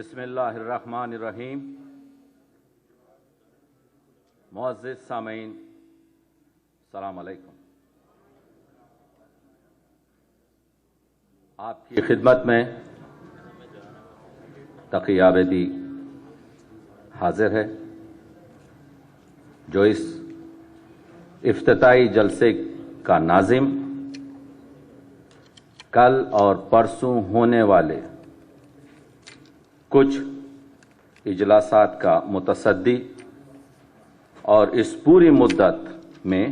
بسم اللہ الرحمن الرحیم۔ معزز سامعین، السلام علیکم۔ آپ کی خدمت میں تقی عابدی حاضر ہے، جو اس افتتاحی جلسے کا ناظم، کل اور پرسوں ہونے والے کچھ اجلاسات کا متصدی اور اس پوری مدت میں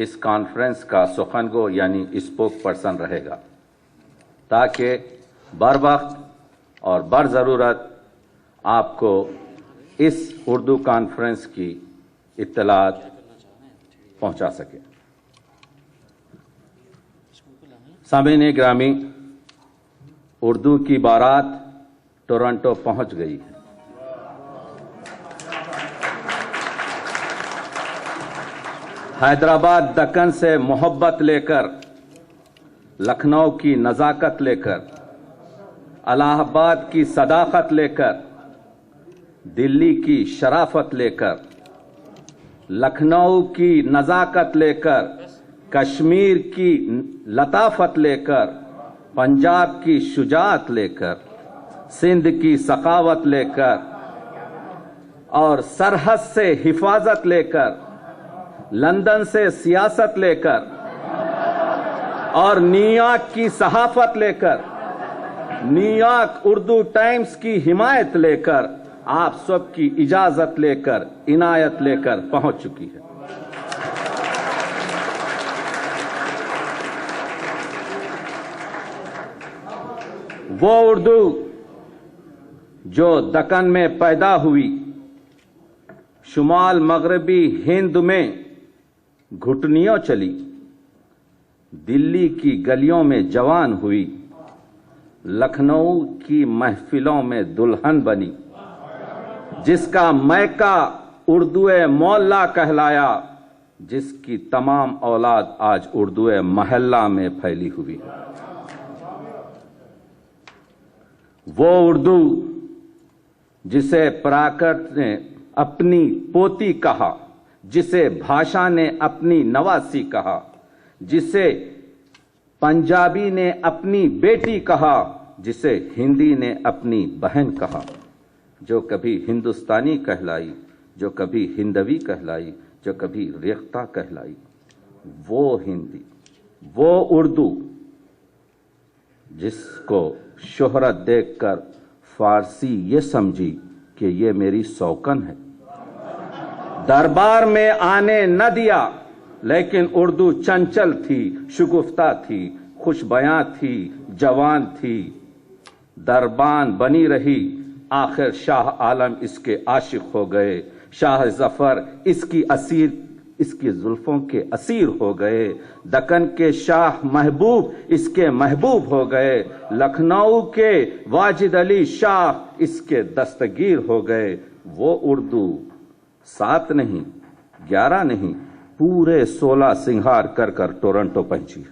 اس کانفرنس کا سخنگو یعنی اسپوک پرسن رہے گا، تاکہ بر وقت اور بر ضرورت آپ کو اس اردو کانفرنس کی اطلاعات پہنچا سکے۔ سامعین گرامی، اردو کی بارات ٹورنٹو پہنچ گئی ہے۔ حیدرآباد دکن سے محبت لے کر، لکھنؤ کی نزاکت لے کر، الہ آباد کی صداقت لے کر، دلی کی شرافت لے کر، لکھنؤ کی نزاکت لے کر، کشمیر کی لطافت لے کر، پنجاب کی شجاعت لے کر، سندھ کی سخاوت لے کر اور سرحد سے حفاظت لے کر، لندن سے سیاست لے کر اور نیو یارک کی صحافت لے کر، نیو یارک اردو ٹائمز کی حمایت لے کر، آپ سب کی اجازت لے کر، عنایت لے کر پہنچ چکی ہے۔ وہ اردو جو دکن میں پیدا ہوئی، شمال مغربی ہند میں گھٹنیوں چلی، دلی کی گلیوں میں جوان ہوئی، لکھنؤ کی محفلوں میں دلہن بنی، جس کا میکہ اردو مولا کہلایا، جس کی تمام اولاد آج اردو محلہ میں پھیلی ہوئی ہے۔ وہ اردو جسے پراکرت نے اپنی پوتی کہا، جسے بھاشا نے اپنی نواسی کہا، جسے پنجابی نے اپنی بیٹی کہا، جسے ہندی نے اپنی بہن کہا، جو کبھی ہندوستانی کہلائی، جو کبھی ہندوی کہلائی، جو کبھی ریختہ کہلائی، وہ ہندی، وہ اردو جس کو شہرت دیکھ کر فارسی یہ سمجھی کہ یہ میری سوکن ہے، دربار میں آنے نہ دیا، لیکن اردو چنچل تھی، شگفتہ تھی، خوش بیاں تھی، جوان تھی، دربان بنی رہی، آخر شاہ عالم اس کے عاشق ہو گئے، شاہ ظفر اس کی زلفوں کے اسیر ہو گئے، دکن کے شاہ محبوب اس کے محبوب ہو گئے، لکھنؤ کے واجد علی شاہ اس کے دستگیر ہو گئے۔ وہ اردو 7 نہیں، 11 نہیں، پورے 16 سنگھار کر کر ٹورنٹو پہنچی۔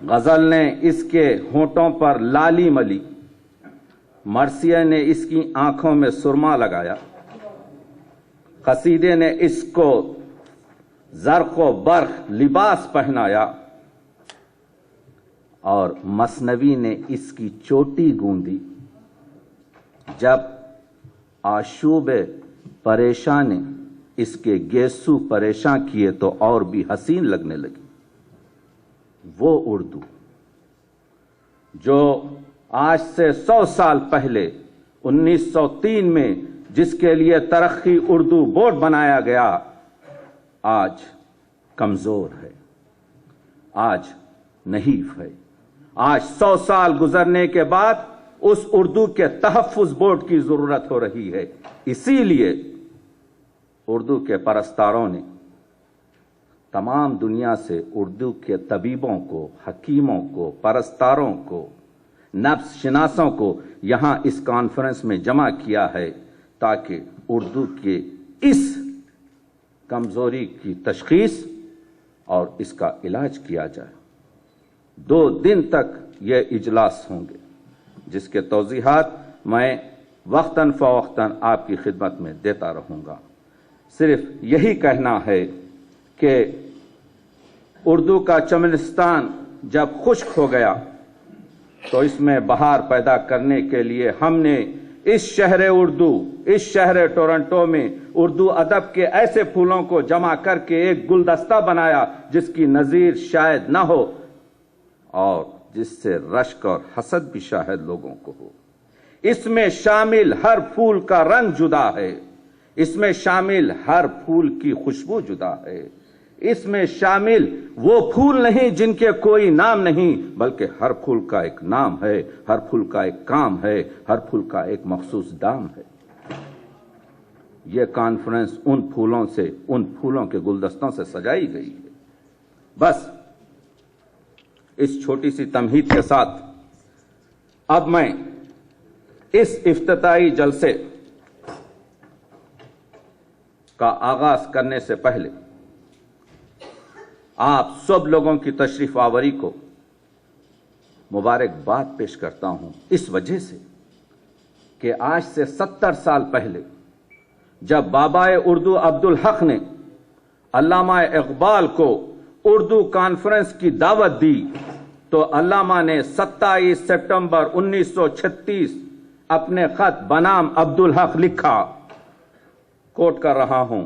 غزل نے اس کے ہونٹوں پر لالی ملی، مرثیہ نے اس کی آنکھوں میں سرما لگایا، قصیدے نے اس کو زرق و برق لباس پہنایا، اور مثنوی نے اس کی چوٹی گوندی۔ جب آشوب پریشاں نے اس کے گیسو پریشاں کیے تو اور بھی حسین لگنے لگی۔ وہ اردو جو آج سے 100 سال پہلے 1903 میں جس کے لیے ترقی اردو بورڈ بنایا گیا، آج کمزور ہے، آج نحیف ہے۔ آج 100 سال گزرنے کے بعد اس اردو کے تحفظ بورڈ کی ضرورت ہو رہی ہے۔ اسی لیے اردو کے پرستاروں نے تمام دنیا سے اردو کے طبیبوں کو، حکیموں کو، پرستاروں کو، نفس شناسوں کو یہاں اس کانفرنس میں جمع کیا ہے، تاکہ اردو کے اس کمزوری کی تشخیص اور اس کا علاج کیا جائے۔ 2 दिन तक ये इजलास होंगे, जिसके तौज़ीहात मैं वक्तन फ़वक्तन आपकी खिदमत में देता रहूँगा। सिर्फ यही कहना है कि उर्दू का चमनिस्तान जब खुश्क हो गया तो इसमें बहार पैदा करने के लिए हमने इस शहर उर्दू, इस शहर टोरंटो में उर्दू अदब के ऐसे फूलों को जमा करके एक गुलदस्ता बनाया जिसकी नज़ीर शायद न हो और जिससे रश्क और हसद भी शायद लोगों को हो। इसमें शामिल हर फूल का रंग जुदा है, इसमें शामिल हर फूल की खुशबू जुदा है, इसमें शामिल वो फूल नहीं जिनके कोई नाम नहीं, बल्कि हर फूल का एक नाम है, हर फूल का एक काम है, हर फूल का एक मखसूस दाम है। ये कॉन्फ्रेंस उन फूलों से, उन फूलों के गुलदस्तों से सजाई गई है। बस इस छोटी सी तमहीद के साथ अब मैं इस इफ्तिताई जलसे का आगाज करने से पहले आप सब लोगों की तशरीफ आवरी को मुबारकबाद पेश करता हूं, इस वजह से कि आज से 70 साल पहले जब बाबाए उर्दू अब्दुल हक ने अल्लामा इकबाल को उर्दू कॉन्फ्रेंस की दावत दी तो अल्लामा ने 27 सितंबर 1936 अपने खत बनाम अब्दुल हक लिखा, कोट कर रहा हूं,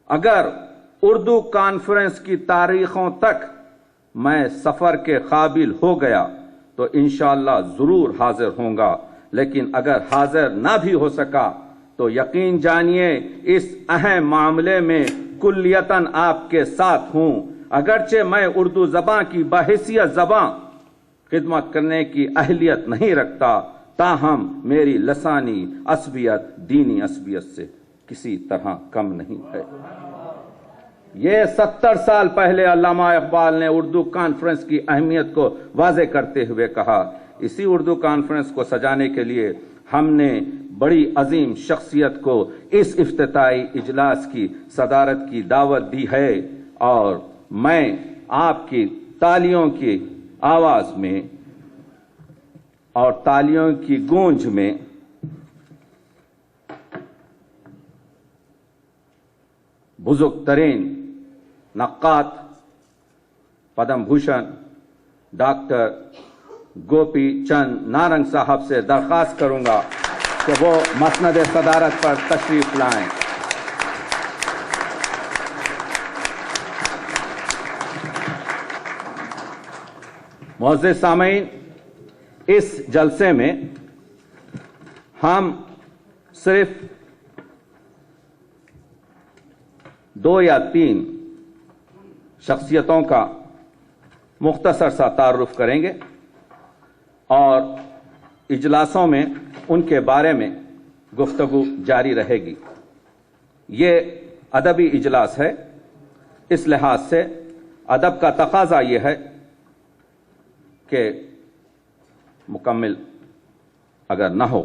अगर उर्दू कॉन्फ्रेंस की तारीखों तक मैं सफर के काबिल हो गया तो इंशाअल्लाह जरूर हाजिर होऊंगा, लेकिन अगर हाजिर ना भी हो सका तो यकीन जानिए इस अहम मामले में कुल्लियतन आपके साथ हूं। अगरचे मैं उर्दू ज़बां की बाहिसियत ज़बां खिदमत करने की अहलियत नहीं रखता, ताहम मेरी लसानी असबियत दीनी असबियत से किसी तरह कम नहीं है। ये 70 साल पहले अल्लामा इकबाल ने उर्दू कॉन्फ्रेंस की अहमियत को वाज़े करते हुए कहा। इसी उर्दू कॉन्फ्रेंस को सजाने के लिए हमने बड़ी अजीम शख्सियत को इस इफ्तिताई इजलास की सदारत की दावत दी है और मैं आपकी तालियों की आवाज में और तालियों की गूंज में बुजुर्ग तरीन नक्कात पद्म भूषण डॉक्टर गोपी चंद नारंग साहब से दरख्वास्त करूंगा कि वो मसनद सदारत पर तशरीफ लाएं। मुअज़्ज़िज़ सामीन, इस जलसे में हम सिर्फ 2 या 3 शख्सियतों का मुख्तसर सा तारुफ करेंगे और इजलासों में उनके बारे में गुफ्तगू जारी रहेगी। ये अदबी इजलास है, इस लिहाज से अदब का तकाजा ये है कि मुकम्मल अगर ना हो,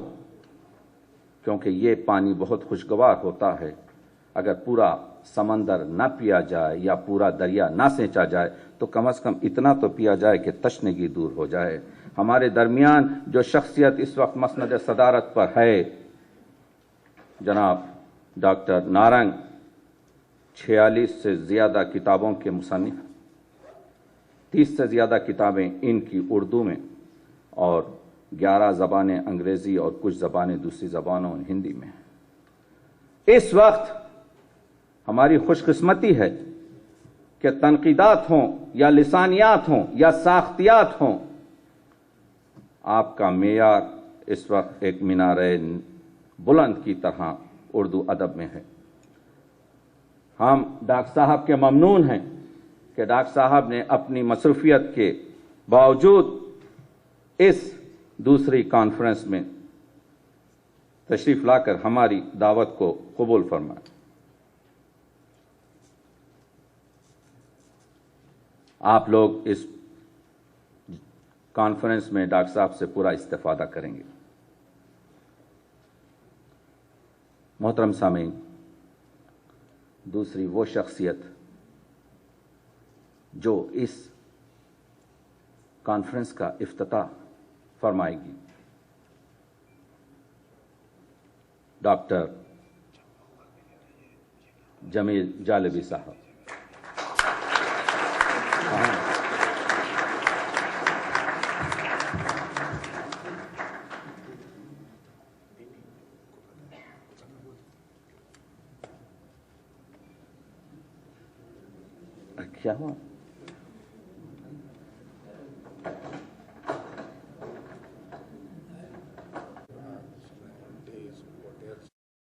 क्योंकि ये पानी बहुत खुशगवार होता है, अगर पूरा समंदर ना पिया जाए या पूरा दरिया ना सेंचा जाए तो कम से कम इतना तो पिया जाए कि तश्नगी दूर हो जाए। हमारे दरमियान जो शख्सियत इस वक्त मसनद सदारत पर है, जनाब डॉक्टर नारंग, 46 से ज़्यादा किताबों के मुसन्निफ, 30 से ज़्यादा किताबें इनकी उर्दू में और 11 ज़बानें अंग्रेज़ी और कुछ ज़बानें दूसरी ज़बानों हिंदी में। इस वक्त हमारी खुशकिस्मती है कि तनकीदात हों या लिसानियात हों या साख्तियात हों, आपका मेयार इस वक्त एक मीनारे बुलंद की तरह उर्दू अदब में है। हम डॉक्टर साहब के ममनून हैं कि डॉक्टर साहब ने अपनी मसरूफियत के बावजूद इस दूसरी कॉन्फ्रेंस में तशरीफ लाकर हमारी दावत को कबूल फरमाया। आप लोग इस कॉन्फ्रेंस में डॉक्टर साहब से पूरा इस्तेफादा करेंगे। मोहतरम सामीन, दूसरी वो शख्सियत जो इस کانفرنس کا افتتاح فرمائے گی۔ ڈاکٹر جمیل جالبی صاحب۔ کیا ہوا؟